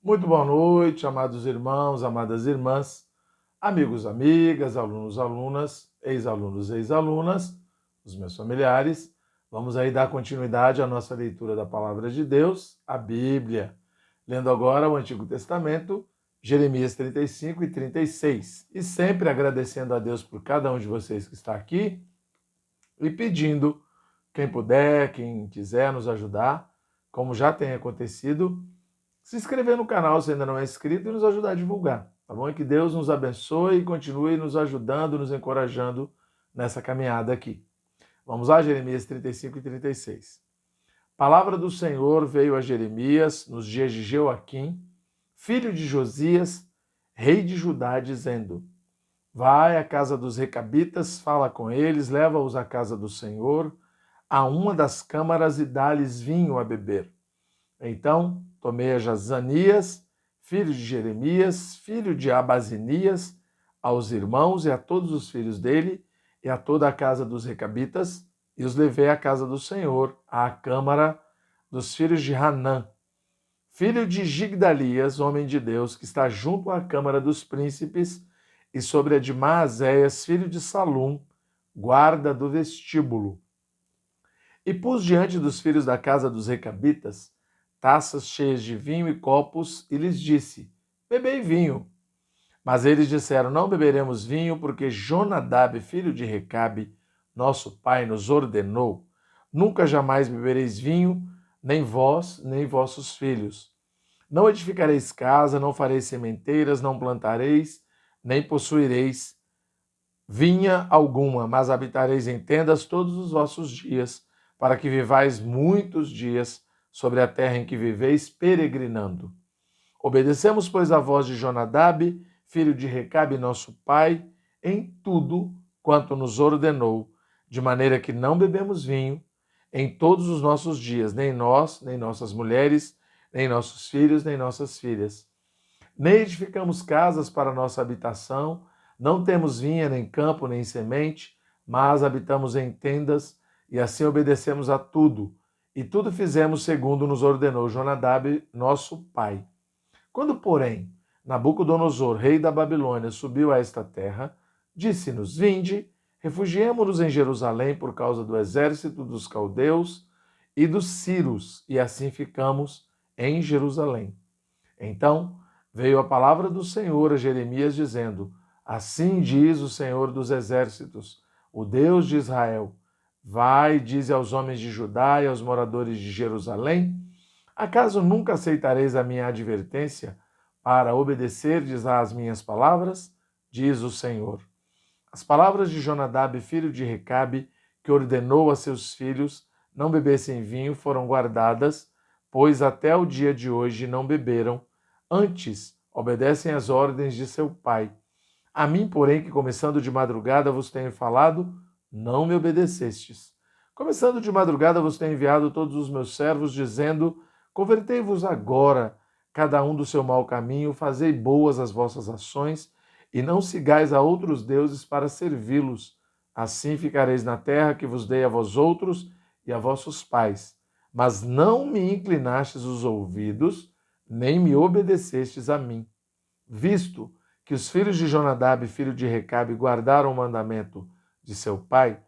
Muito boa noite, amados irmãos, amadas irmãs, amigos, amigas, alunos, alunas, ex-alunos, ex-alunas, os meus familiares. Vamos aí dar continuidade à nossa leitura da Palavra de Deus, a Bíblia. Lendo agora o Antigo Testamento, Jeremias 35 e 36. E sempre agradecendo a Deus por cada um de vocês que está aqui e pedindo, quem puder, quem quiser nos ajudar, como já tem acontecido, se inscrever no canal se ainda não é inscrito e nos ajudar a divulgar, tá bom? E que Deus nos abençoe e continue nos ajudando, nos encorajando nessa caminhada aqui. Vamos lá, Jeremias 35 e 36. Palavra do Senhor veio a Jeremias nos dias de Jeoaquim, filho de Josias, rei de Judá, dizendo: Vai à casa dos recabitas, fala com eles, leva-os à casa do Senhor, a uma das câmaras e dá-lhes vinho a beber. Então tomei a Jazanias, filho de Jeremias, filho de Abazinias, aos irmãos e a todos os filhos dele, e a toda a casa dos recabitas, e os levei à casa do Senhor, à câmara dos filhos de Hanã, filho de Gigdalias, homem de Deus, que está junto à câmara dos príncipes, e sobre a de Maazéias, filho de Salum, guarda do vestíbulo. E pus diante dos filhos da casa dos recabitas taças cheias de vinho e copos, e lhes disse: Bebei vinho. Mas eles disseram: Não beberemos vinho, porque Jonadab, filho de Recabe, nosso pai, nos ordenou: Nunca jamais bebereis vinho, nem vós, nem vossos filhos. Não edificareis casa, não fareis sementeiras, não plantareis, nem possuireis vinha alguma, mas habitareis em tendas todos os vossos dias, para que vivais muitos dias sobre a terra em que viveis peregrinando. Obedecemos, pois, a voz de Jonadab, filho de Recabe, nosso pai, em tudo quanto nos ordenou, de maneira que não bebemos vinho em todos os nossos dias, nem nós, nem nossas mulheres, nem nossos filhos, nem nossas filhas. Nem edificamos casas para nossa habitação, não temos vinha, nem campo, nem semente, mas habitamos em tendas, e assim obedecemos a tudo. E tudo fizemos segundo nos ordenou Jonadab, nosso pai. Quando, porém, Nabucodonosor, rei da Babilônia, subiu a esta terra, disse-nos: Vinde, refugiemo-nos em Jerusalém por causa do exército dos caldeus e dos Círios, e assim ficamos em Jerusalém. Então veio a palavra do Senhor a Jeremias, dizendo: Assim diz o Senhor dos exércitos, o Deus de Israel: Vai, dize aos homens de Judá e aos moradores de Jerusalém: Acaso nunca aceitareis a minha advertência para obedecerdes às minhas palavras? Diz o Senhor. As palavras de Jonadab, filho de Recabe, que ordenou a seus filhos não bebessem vinho, foram guardadas, pois até o dia de hoje não beberam, antes obedecem às ordens de seu pai. A mim, porém, que começando de madrugada vos tenho falado, não me obedecestes. Começando de madrugada vos tenho enviado todos os meus servos, dizendo: Convertei-vos agora, cada um do seu mau caminho, fazei boas as vossas ações, e não sigais a outros deuses para servi-los. Assim ficareis na terra que vos dei a vós outros e a vossos pais. Mas não me inclinastes os ouvidos, nem me obedecestes a mim. Visto que os filhos de Jonadab, filho de Recabe, guardaram o mandamento de seu pai,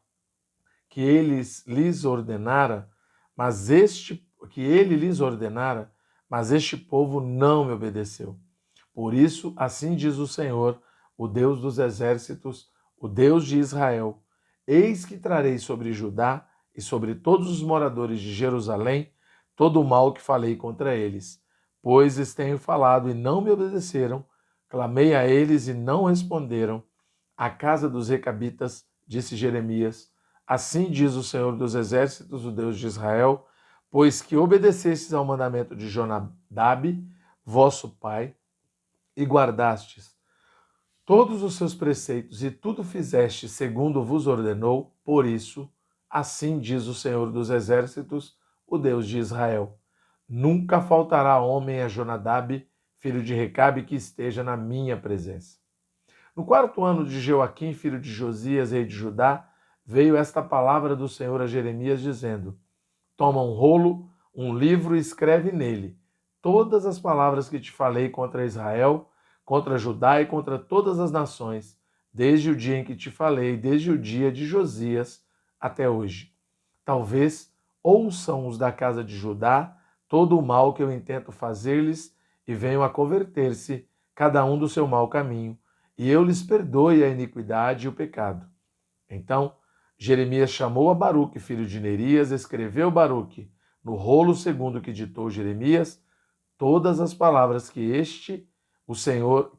que lhes ordenara, que ele lhes ordenara, mas este povo não me obedeceu. Por isso, assim diz o Senhor, o Deus dos exércitos, o Deus de Israel: Eis que trarei sobre Judá e sobre todos os moradores de Jerusalém todo o mal que falei contra eles. Pois lhes tenho falado e não me obedeceram, clamei a eles e não responderam. A casa dos recabitas, disse Jeremias: Assim diz o Senhor dos exércitos, o Deus de Israel: Pois que obedecestes ao mandamento de Jonadab, vosso pai, e guardastes todos os seus preceitos e tudo fizeste segundo vos ordenou, por isso, assim diz o Senhor dos exércitos, o Deus de Israel: Nunca faltará homem a Jonadab, filho de Recabe, que esteja na minha presença. No 4º ano de Jeoaquim, filho de Josias, rei de Judá, veio esta palavra do Senhor a Jeremias, dizendo: Toma um rolo, um livro e escreve nele todas as palavras que te falei contra Israel, contra Judá e contra todas as nações, desde o dia em que te falei, desde o dia de Josias até hoje. Talvez ouçam os da casa de Judá todo o mal que eu intento fazer-lhes e venham a converter-se, cada um do seu mau caminho, e eu lhes perdoe a iniquidade e o pecado. Então Jeremias chamou a Baruque, filho de Nerias, escreveu Baruque, no rolo segundo que ditou Jeremias, todas as palavras que a este o Senhor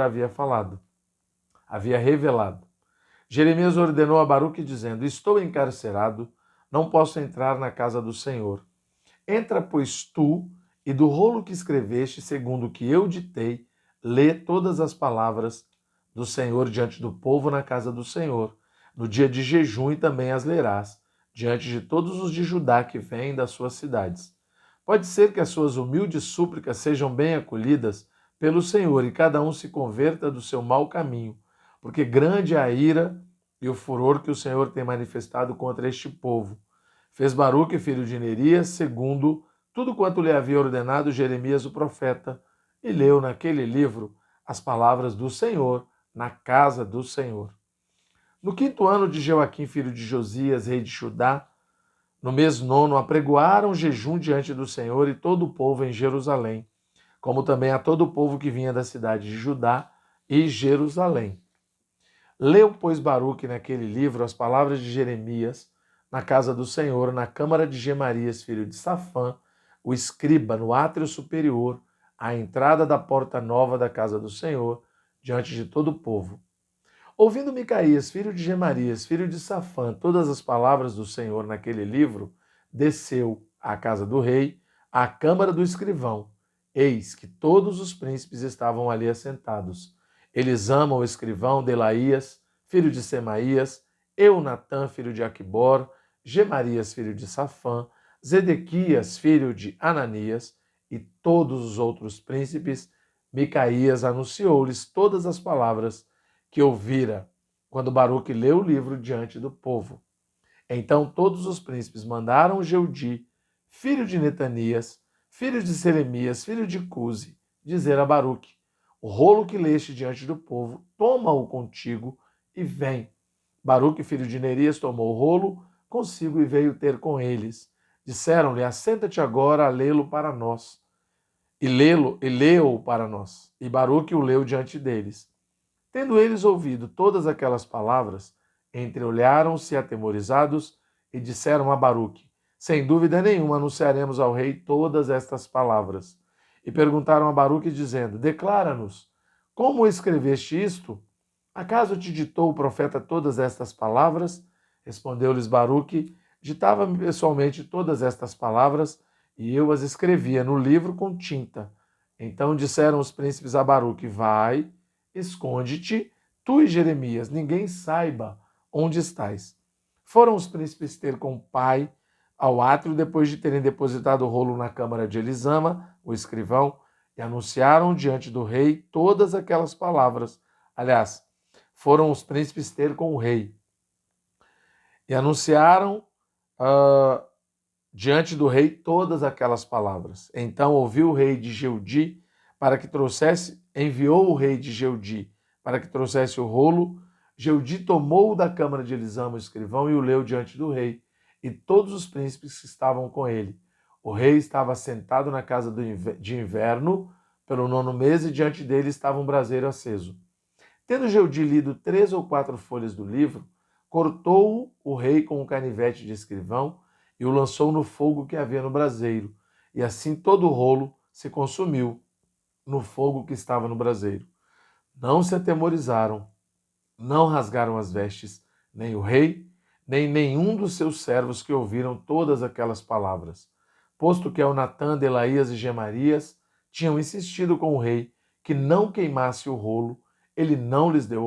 havia falado, havia revelado. Jeremias ordenou a Baruque dizendo: estou encarcerado, não posso entrar na casa do Senhor. Entra, pois, tu, e do rolo que escreveste, segundo o que eu ditei, lê todas as palavras do Senhor diante do povo na casa do Senhor. No dia de jejum e também as lerás, diante de todos os de Judá que vêm das suas cidades. Pode ser que as suas humildes súplicas sejam bem acolhidas pelo Senhor e cada um se converta do seu mau caminho, porque grande é a ira e o furor que o Senhor tem manifestado contra este povo. Fez Baruque, filho de Nerias, segundo tudo quanto lhe havia ordenado Jeremias o profeta, e leu naquele livro as palavras do Senhor na casa do Senhor. No 5º ano de Joaquim, filho de Josias, rei de Judá, no mês 9, apregoaram jejum diante do Senhor e todo o povo em Jerusalém, como também a todo o povo que vinha da cidade de Judá e Jerusalém. Leu, pois, Baruque naquele livro as palavras de Jeremias na casa do Senhor, na câmara de Gemarias, filho de Safã, o escriba, no átrio superior, à entrada da porta nova da casa do Senhor, diante de todo o povo. Ouvindo Micaías, filho de Gemarias, filho de Safã, todas as palavras do Senhor naquele livro, desceu à casa do rei, à câmara do escrivão. Eis que todos os príncipes estavam ali assentados. Eles amam o escrivão Delaías, filho de Semaías, Eunatã, filho de Aquibor, Gemarias, filho de Safã, Zedequias, filho de Ananias, e todos os outros príncipes. Micaías anunciou-lhes todas as palavras que ouvira quando Baruque leu o livro diante do povo. Então todos os príncipes mandaram Jeudi, filho de Netanias, filho de Selemias, filho de Cusi, dizer a Baruque: o rolo que leste diante do povo, toma-o contigo e vem. Baruque, filho de Nerias, tomou o rolo consigo e veio ter com eles. Disseram-lhe: assenta-te agora a lê-lo para nós. E leu-o para nós. E Baruque o leu diante deles. Tendo eles ouvido todas aquelas palavras, entreolharam-se atemorizados e disseram a Baruque: sem dúvida nenhuma anunciaremos ao rei todas estas palavras. E perguntaram a Baruque, dizendo: declara-nos, como escreveste isto? Acaso te ditou o profeta todas estas palavras? Respondeu-lhes Baruque: ditava-me pessoalmente todas estas palavras, e eu as escrevia no livro com tinta. Então disseram os príncipes a Baruque: vai, esconde-te, tu e Jeremias, ninguém saiba onde estás. Foram os príncipes ter com o pai ao átrio depois de terem depositado o rolo na câmara de Elisama, o escrivão, e anunciaram diante do rei todas aquelas palavras. Aliás, foram os príncipes ter com o rei e anunciaram diante do rei todas aquelas palavras. Então ouviu o rei de Jeudi enviou o rei de Jeudi para que trouxesse o rolo. Jeudi tomou-o da câmara de Elisama, o escrivão, e o leu diante do rei e todos os príncipes que estavam com ele. O rei estava sentado na casa de inverno pelo 9º mês e diante dele estava um braseiro aceso. Tendo Jeudi lido 3 ou 4 folhas do livro, cortou-o o rei com um canivete de escrivão e o lançou no fogo que havia no braseiro, e assim todo o rolo se consumiu no fogo que estava no braseiro. Não se atemorizaram, não rasgaram as vestes, nem o rei, nem nenhum dos seus servos que ouviram todas aquelas palavras, posto que Eunatã, Delaías e Gemarias tinham insistido com o rei que não queimasse o rolo, ele não lhes deu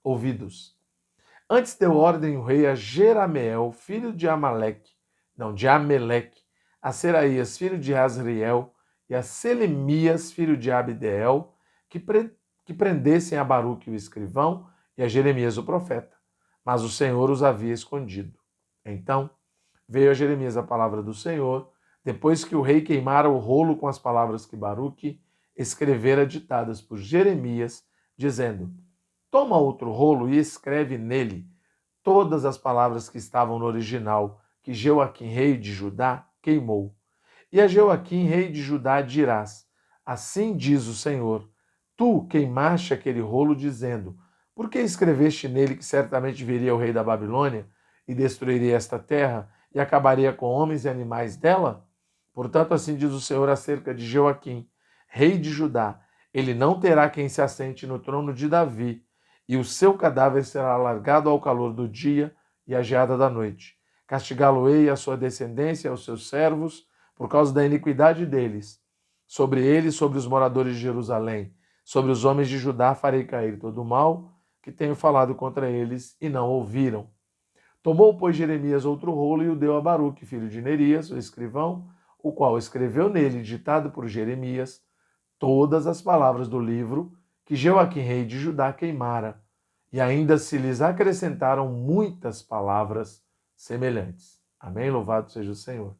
ouvidos. Antes deu ordem o rei a Jerameel, filho de Ameleque, a Seraías, filho de Azriel, e a Selemias, filho de Abdeel, que prendessem a Baruque o escrivão e a Jeremias o profeta. Mas o Senhor os havia escondido. Então veio a Jeremias a palavra do Senhor, depois que o rei queimara o rolo com as palavras que Baruque escrevera ditadas por Jeremias, dizendo: toma outro rolo e escreve nele todas as palavras que estavam no original, que Jeoaquim, rei de Judá, queimou. E a Jeoaquim, rei de Judá, dirás: assim diz o Senhor, tu queimaste aquele rolo, dizendo: por que escreveste nele que certamente viria o rei da Babilônia e destruiria esta terra e acabaria com homens e animais dela? Portanto, assim diz o Senhor acerca de Jeoaquim, rei de Judá: ele não terá quem se assente no trono de Davi, e o seu cadáver será largado ao calor do dia e à geada da noite. Castigá-lo-ei a sua descendência e aos seus servos, por causa da iniquidade deles. Sobre eles, sobre os moradores de Jerusalém, sobre os homens de Judá farei cair todo o mal que tenho falado contra eles, e não ouviram. Tomou, pois, Jeremias outro rolo e o deu a Baruque, filho de Nerias, o escrivão, o qual escreveu nele, ditado por Jeremias, todas as palavras do livro que Jeoaquim, rei de Judá, queimara, e ainda se lhes acrescentaram muitas palavras semelhantes. Amém? Louvado seja o Senhor.